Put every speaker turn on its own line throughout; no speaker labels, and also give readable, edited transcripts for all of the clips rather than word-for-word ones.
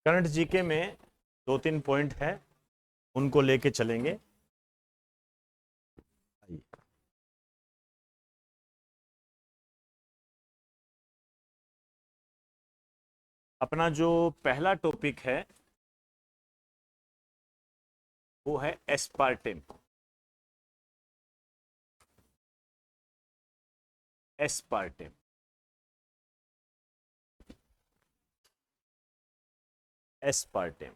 Current GK में 2-3 point है, उनको लेके चलेंगे। अपना जो पहला टॉपिक है वो है एस्पार्टेम। एस्पार्टेम एस्पार्टेम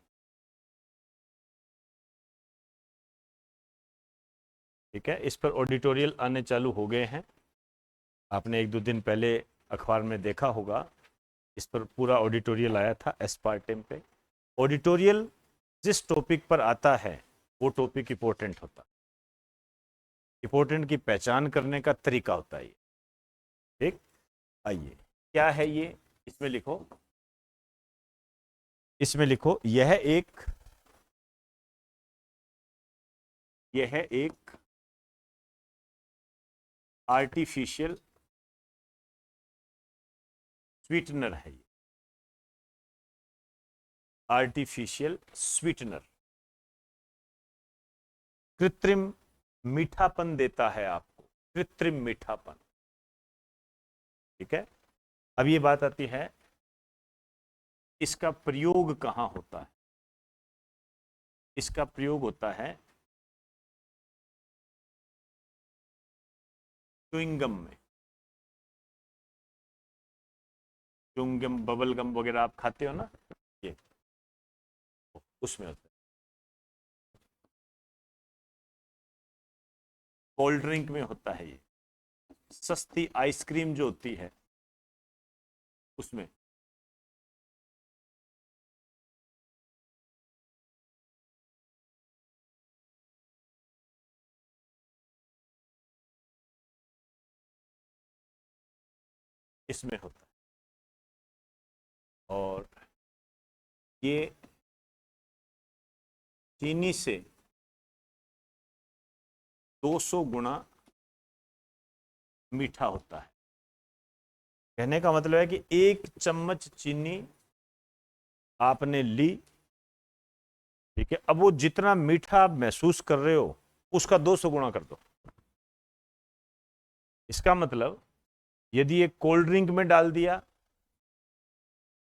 ठीक है, इस पर ऑडिटोरियल आने चालू हो गए हैं। आपने 1-2 दिन पहले अखबार में देखा होगा, इस पर पूरा ऑडिटोरियल आया था एस्पार्टेम पे। ऑडिटोरियल जिस टॉपिक पर आता है वो टॉपिक इंपॉर्टेंट होता है, इंपॉर्टेंट की पहचान करने का तरीका होता है। ठीक, आइए क्या है ये, इसमें लिखो, इसमें लिखो यह है एक आर्टिफिशियल स्वीटनर है। ये आर्टिफिशियल स्वीटनर कृत्रिम मीठापन देता है आपको, कृत्रिम मीठापन। ठीक है, अब ये बात आती है इसका प्रयोग कहां होता है। इसका प्रयोग होता है च्युइंगम में। च्युइंगम, बबल गम वगैरह आप खाते हो ना, ये उसमें होता है। कोल्ड ड्रिंक में होता है ये, सस्ती आइसक्रीम जो होती है उसमें। इसमें होता है। और ये चीनी से 200 गुना मीठा होता है। कहने का मतलब है कि 1 चम्मच चीनी आपने ली, ठीक है, अब वो जितना मीठा आप महसूस कर रहे हो उसका 200 गुना कर दो। इसका मतलब यदि एक कोल्ड ड्रिंक में डाल दिया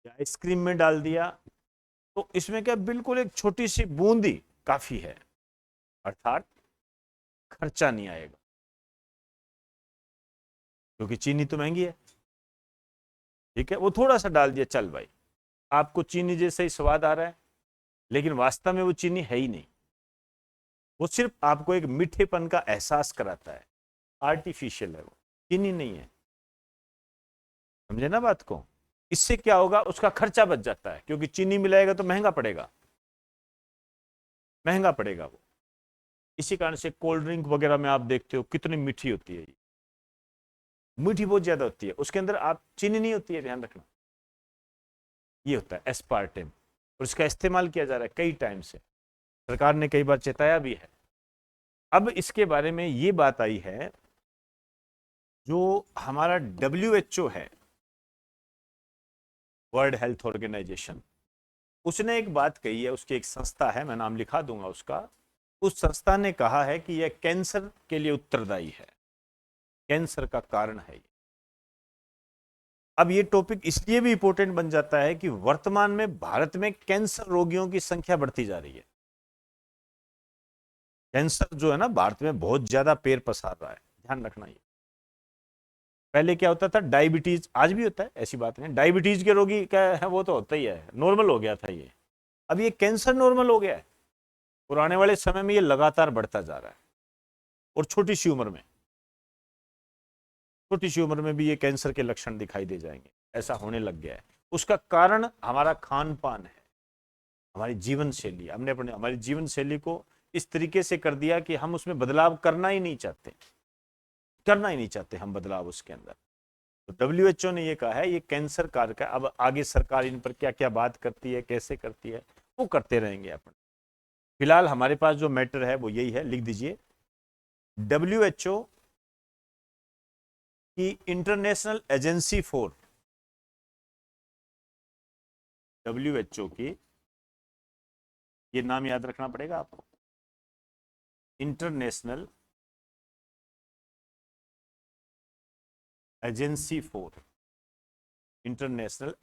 या आइसक्रीम में डाल दिया तो इसमें क्या बिल्कुल एक छोटी सी बूंदी काफी है, अर्थात खर्चा नहीं आएगा, क्योंकि चीनी तो महंगी है। ठीक है, वो थोड़ा सा डाल दिया, चल भाई आपको चीनी जैसा ही स्वाद आ रहा है, लेकिन वास्तव में वो चीनी है ही नहीं, वो सिर्फ आपको एक मीठेपन का एहसास कराता है, आर्टिफिशियल है, वो चीनी नहीं है। समझे ना बात को। इससे क्या होगा, उसका खर्चा बच जाता है, क्योंकि चीनी मिलाएगा तो महंगा पड़ेगा, महंगा पड़ेगा वो। इसी कारण से कोल्ड ड्रिंक वगैरह में आप देखते हो कितनी मीठी होती है, ये मीठी बहुत ज्यादा होती है, उसके अंदर आप चीनी नहीं होती है, ध्यान रखना। ये होता है एस्पार्टेम, और इसका इस्तेमाल किया जा रहा है कई टाइम से, सरकार ने कई बार चेताया भी है। अब इसके बारे में ये बात आई है, जो हमारा WHO है, वर्ल्ड हेल्थ ऑर्गेनाइजेशन, उसने एक बात कही है, उसकी एक संस्था है, मैं नाम लिखा दूंगा उसका। उस संस्था ने कहा है कि यह कैंसर के लिए उत्तरदायी है, कैंसर का कारण है ये। अब ये टॉपिक इसलिए भी इंपॉर्टेंट बन जाता है कि वर्तमान में भारत में कैंसर रोगियों की संख्या बढ़ती जा रही है। कैंसर जो है ना भारत में बहुत ज्यादा पैर पसार रहा है, ध्यान रखना। ये पहले क्या होता था, डायबिटीज, आज भी होता है, ऐसी बात नहीं, डायबिटीज के रोगी क्या है, वो तो होता ही है, नॉर्मल हो गया था ये। अब ये कैंसर नॉर्मल हो गया है, पुराने वाले समय में ये लगातार बढ़ता जा रहा है, और छोटी सी उम्र में, छोटी सी उम्र में भी ये कैंसर के लक्षण दिखाई दे जाएंगे, ऐसा होने लग गया है। उसका कारण हमारा खान पान है, हमारी जीवन शैली। हमने अपने हमारी जीवन शैली को इस तरीके से कर दिया कि हम उसमें बदलाव करना ही नहीं चाहते, करना ही नहीं चाहते हम बदलाव उसके अंदर। तो WHO ने ये कहा है ये कैंसर कारक है। अब आगे सरकार इन पर क्या क्या बात करती है, कैसे करती है, वो करते रहेंगे अपन। फिलहाल हमारे पास जो मैटर है वो यही है, लिख दीजिए, WHO की इंटरनेशनल एजेंसी फॉर, WHO की ये नाम याद रखना पड़ेगा आपको, international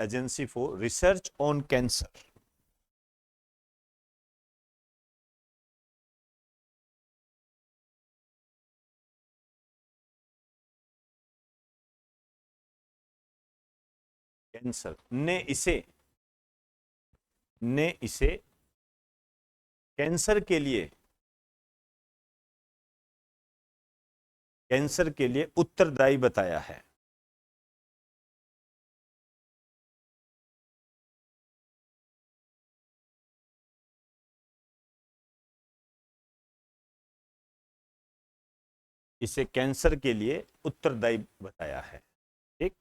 agency for research on cancer. Cancer ने इसे कैंसर के लिए उत्तरदायी बताया है। इसे कैंसर के लिए उत्तरदायी बताया है। ठीक,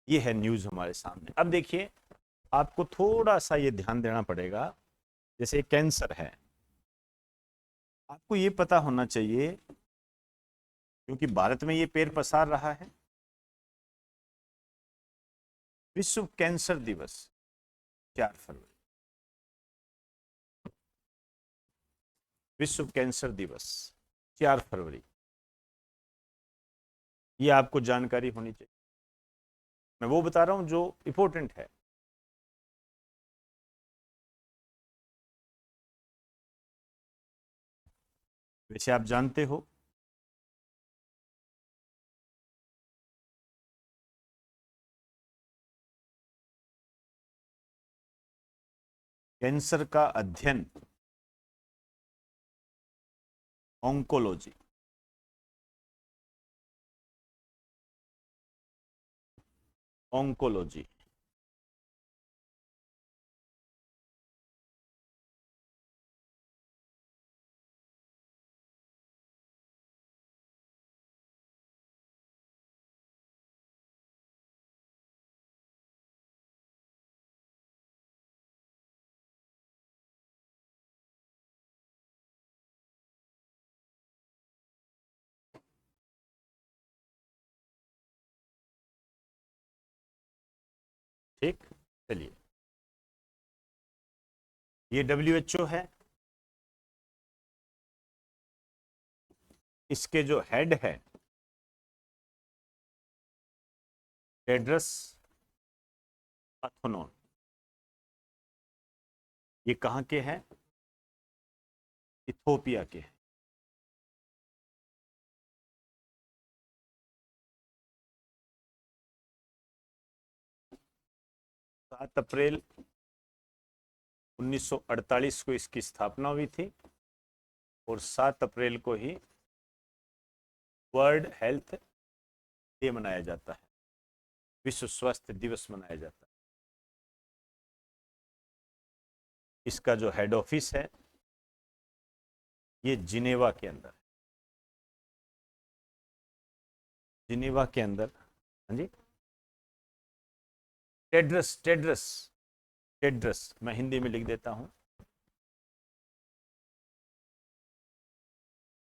ये है न्यूज हमारे सामने। अब देखिए, आपको थोड़ा सा ये ध्यान देना पड़ेगा। जैसे कैंसर है, आपको ये पता होना चाहिए, क्योंकि भारत में ये पैर पसार रहा है। विश्व कैंसर दिवस 4 फरवरी, विश्व कैंसर दिवस 4 फरवरी, ये आपको जानकारी होनी चाहिए। मैं वो बता रहा हूं जो इंपॉर्टेंट है। वैसे आप जानते हो कैंसर का अध्ययन ऑन्कोलॉजी, ऑन्कोलॉजी ठीक, चलिए, ये WHO है। इसके जो हेड है टेड्रस अथनोन, ये कहाँ के हैं? इथोपिया के हैं। 7 अप्रैल 1948 को इसकी स्थापना हुई थी और 7 अप्रैल को ही वर्ल्ड हेल्थ डे मनाया जाता है, विश्व स्वास्थ्य दिवस मनाया जाता है। इसका जो हेड ऑफिस है ये जिनेवा के अंदर, जिनेवा के अंदर। हाँ जी, टेड्रस टेड्रस टेड्रस, मैं हिंदी में लिख देता हूं,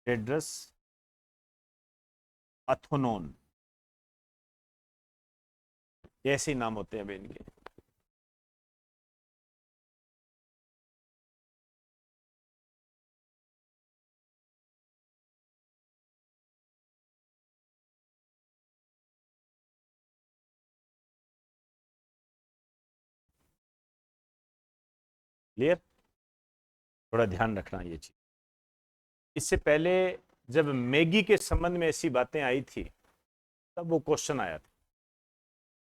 टेड्रस अथोनोन, ऐसे नाम होते हैं इनके। क्लियर, थोड़ा ध्यान रखना ये चीज। इससे पहले जब मैगी के संबंध में ऐसी बातें आई थी तब वो क्वेश्चन आया था,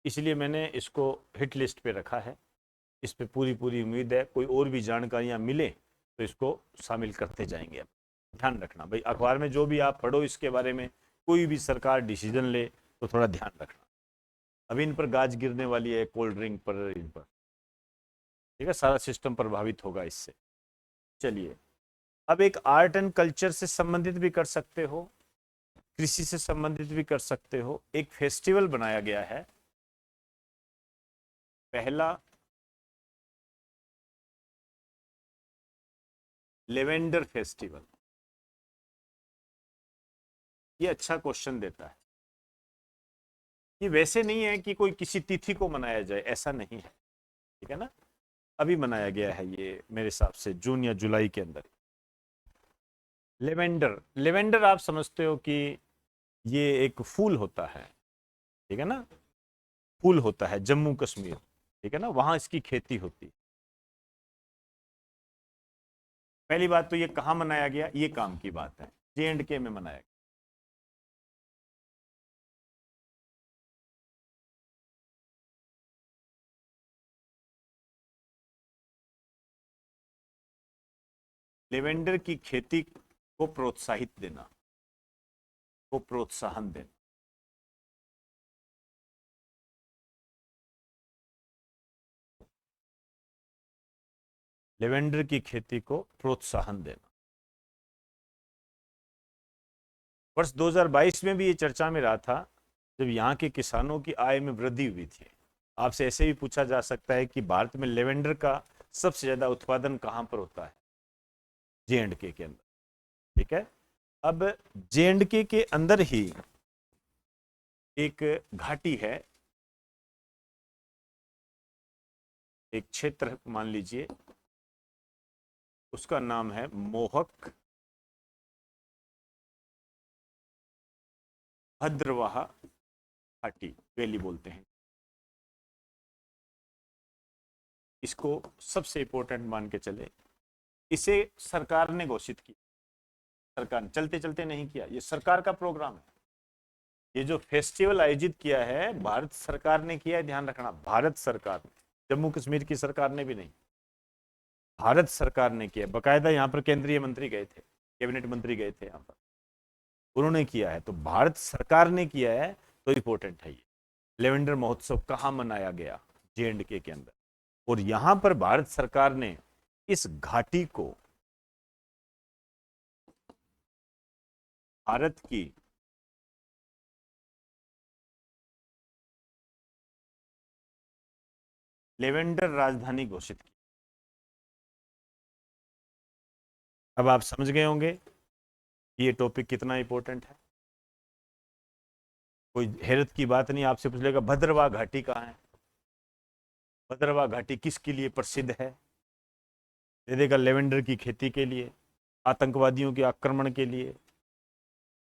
इसलिए मैंने इसको हिट लिस्ट पे रखा है। इस पे पूरी पूरी उम्मीद है कोई और भी जानकारियां मिले तो इसको शामिल करते जाएंगे। अब ध्यान रखना भाई, अखबार में जो भी आप पढ़ो इसके बारे में, कोई भी सरकार डिसीजन ले तो थोड़ा ध्यान रखना। अभी इन पर गाज गिरने वाली है, कोल्ड ड्रिंक पर, इन पर, ठीक है, सारा सिस्टम प्रभावित होगा इससे। चलिए, अब एक आर्ट एंड कल्चर से संबंधित भी कर सकते हो, कृषि से संबंधित भी कर सकते हो। एक फेस्टिवल बनाया गया है, पहला लेवेंडर फेस्टिवल। ये अच्छा क्वेश्चन देता है। ये वैसे नहीं है कि कोई किसी तिथि को मनाया जाए, ऐसा नहीं है, ठीक है ना। अभी मनाया गया है ये, मेरे हिसाब से जून या जुलाई के अंदर। लेवेंडर, लेवेंडर आप समझते हो कि ये एक फूल होता है, ठीक है ना, फूल होता है जम्मू कश्मीर, ठीक है ना, वहां इसकी खेती होती है। पहली बात तो ये कहाँ मनाया गया, ये काम की बात है, J&K में मनाया गया। लेवेंडर की खेती को प्रोत्साहित देना, को प्रोत्साहन देना। लेवेंडर की खेती को प्रोत्साहन देना। वर्ष 2022 में भी ये चर्चा में रहा था, जब यहाँ के किसानों की आय में वृद्धि हुई थी। आपसे ऐसे भी पूछा जा सकता है कि भारत में लेवेंडर का सबसे ज्यादा उत्पादन कहाँ पर होता है, J&K के अंदर, ठीक है। अब J&K के अंदर ही एक घाटी है, एक क्षेत्र मान लीजिए, उसका नाम है मोहक भद्रवाह घाटी, वैली बोलते हैं इसको, सबसे इंपॉर्टेंट मान के चले। इसे सरकार ने घोषित किया, सरकार ने चलते चलते नहीं किया, ये सरकार का प्रोग्राम है। ये जो फेस्टिवल आयोजित किया है भारत सरकार ने किया है, ध्यान रखना, भारत सरकार ने, जम्मू कश्मीर की सरकार ने भी नहीं, भारत सरकार ने किया। बकायदा यहाँ पर केंद्रीय मंत्री गए थे, कैबिनेट मंत्री गए थे यहाँ पर, उन्होंने किया है, तो भारत सरकार ने किया है, तो इंपॉर्टेंट है ये। लेवेंडर महोत्सव कहाँ मनाया गया, J&K के अंदर, और यहां पर भारत सरकार ने इस घाटी को भारत की लेवेंडर राजधानी घोषित की। अब आप समझ गए होंगे कि ये टॉपिक कितना इंपॉर्टेंट है। कोई हैरत की बात नहीं, आपसे पूछ लेगा भद्रवाह घाटी कहाँ है, भद्रवाह घाटी किसके लिए प्रसिद्ध है, दे देगा लेवेंडर की खेती के लिए, आतंकवादियों के आक्रमण के लिए,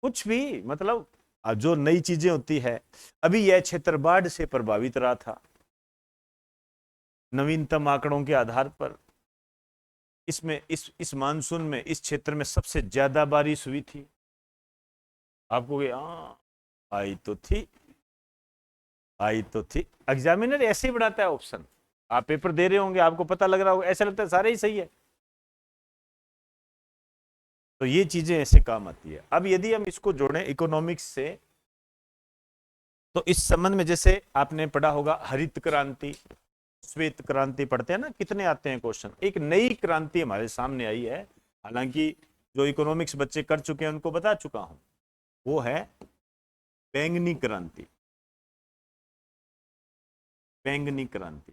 कुछ भी, मतलब जो नई चीजें होती है। अभी यह क्षेत्र बाढ़ से प्रभावित रहा था, नवीनतम आंकड़ों के आधार पर इसमें इस मानसून में इस क्षेत्र में सबसे ज्यादा बारिश हुई थी। आपको हाँ, आई तो थी, आई तो थी। एग्जामिनर ऐसे ही बनाता है ऑप्शन, आप पेपर दे रहे होंगे, आपको पता लग रहा होगा, ऐसा लगता है सारे ही सही है, तो ये चीजें ऐसे काम आती है। अब यदि हम इसको जोड़ें इकोनॉमिक्स से, तो इस संबंध में जैसे आपने पढ़ा होगा हरित क्रांति, श्वेत क्रांति पढ़ते हैं ना, कितने आते हैं क्वेश्चन। एक नई क्रांति हमारे सामने आई है, हालांकि जो इकोनॉमिक्स बच्चे कर चुके हैं उनको बता चुका हूं, वो है बैंगनी क्रांति, बैंगनी क्रांति,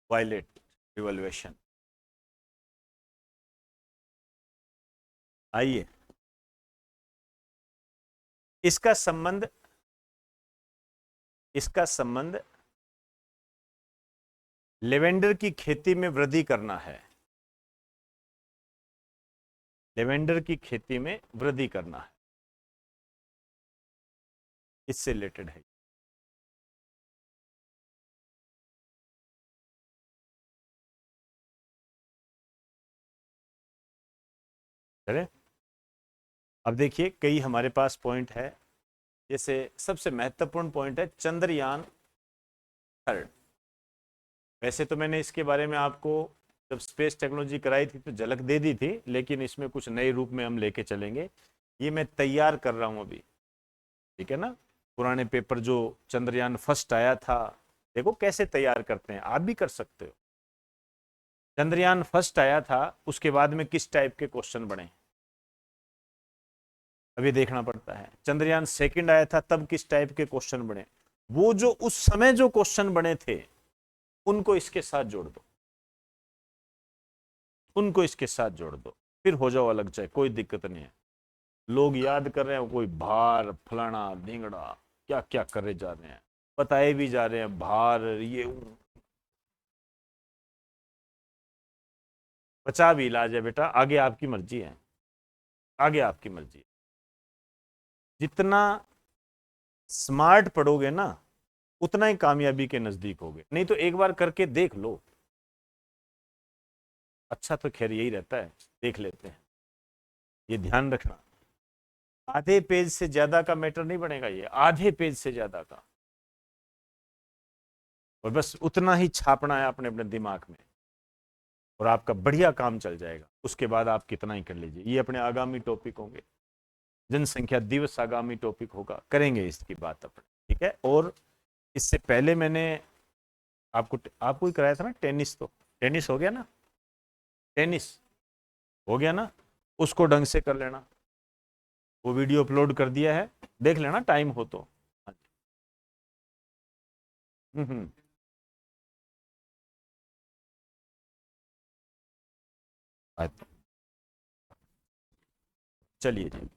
वायलेट रिवॉल्यूशन। आइए, इसका संबंध, इसका संबंध लेवेंडर की खेती में वृद्धि करना है, लेवेंडर की खेती में वृद्धि करना है, इससे रिलेटेड है। चले, अब देखिए कई हमारे पास पॉइंट है, जैसे सबसे महत्वपूर्ण पॉइंट है चंद्रयान 3। वैसे तो मैंने इसके बारे में आपको जब स्पेस टेक्नोलॉजी कराई थी तो झलक दे दी थी, लेकिन इसमें कुछ नए रूप में हम लेके चलेंगे। ये मैं तैयार कर रहा हूं अभी, ठीक है ना। पुराने पेपर जो चंद्रयान फर्स्ट आया था, देखो कैसे तैयार करते हैं, आप भी कर सकते हो। चंद्रयान फर्स्ट आया था, उसके बाद में किस टाइप के क्वेश्चन बने, अभी देखना पड़ता है। चंद्रयान सेकंड आया था, तब किस टाइप के क्वेश्चन बने, वो जो उस समय जो क्वेश्चन बने थे उनको इसके साथ जोड़ दो, उनको इसके साथ जोड़ दो, फिर हो जाओ अलग चाहे, कोई दिक्कत नहीं है। लोग याद कर रहे हैं कोई भार फलाना ढींगड़ा, क्या क्या करे जा रहे हैं, बताए भी जा रहे हैं भार ये बचा भी इलाज है बेटा, आगे आपकी मर्जी है, आगे आपकी मर्जी है। जितना स्मार्ट पढ़ोगे ना उतना ही कामयाबी के नजदीक होगे, नहीं तो एक बार करके देख लो। अच्छा तो खैर यही रहता है, देख लेते हैं। ये ध्यान रखना, आधे पेज से ज्यादा का मैटर नहीं बनेगा, ये आधे पेज से ज्यादा का, और बस उतना ही छापना है अपने अपने दिमाग में, और आपका बढ़िया काम चल जाएगा। उसके बाद आप कितना ही कर लीजिए। ये अपने आगामी टॉपिक होंगे, जनसंख्या दिवस आगामी टॉपिक होगा, करेंगे इसकी बात अपने, ठीक है। और इससे पहले मैंने आपको आपको ही कराया था ना टेनिस, तो टेनिस हो गया ना, टेनिस हो गया ना, उसको ढंग से कर लेना। वो वीडियो अपलोड कर दिया है, देख लेना टाइम हो तो। हम्म। चलिए जी।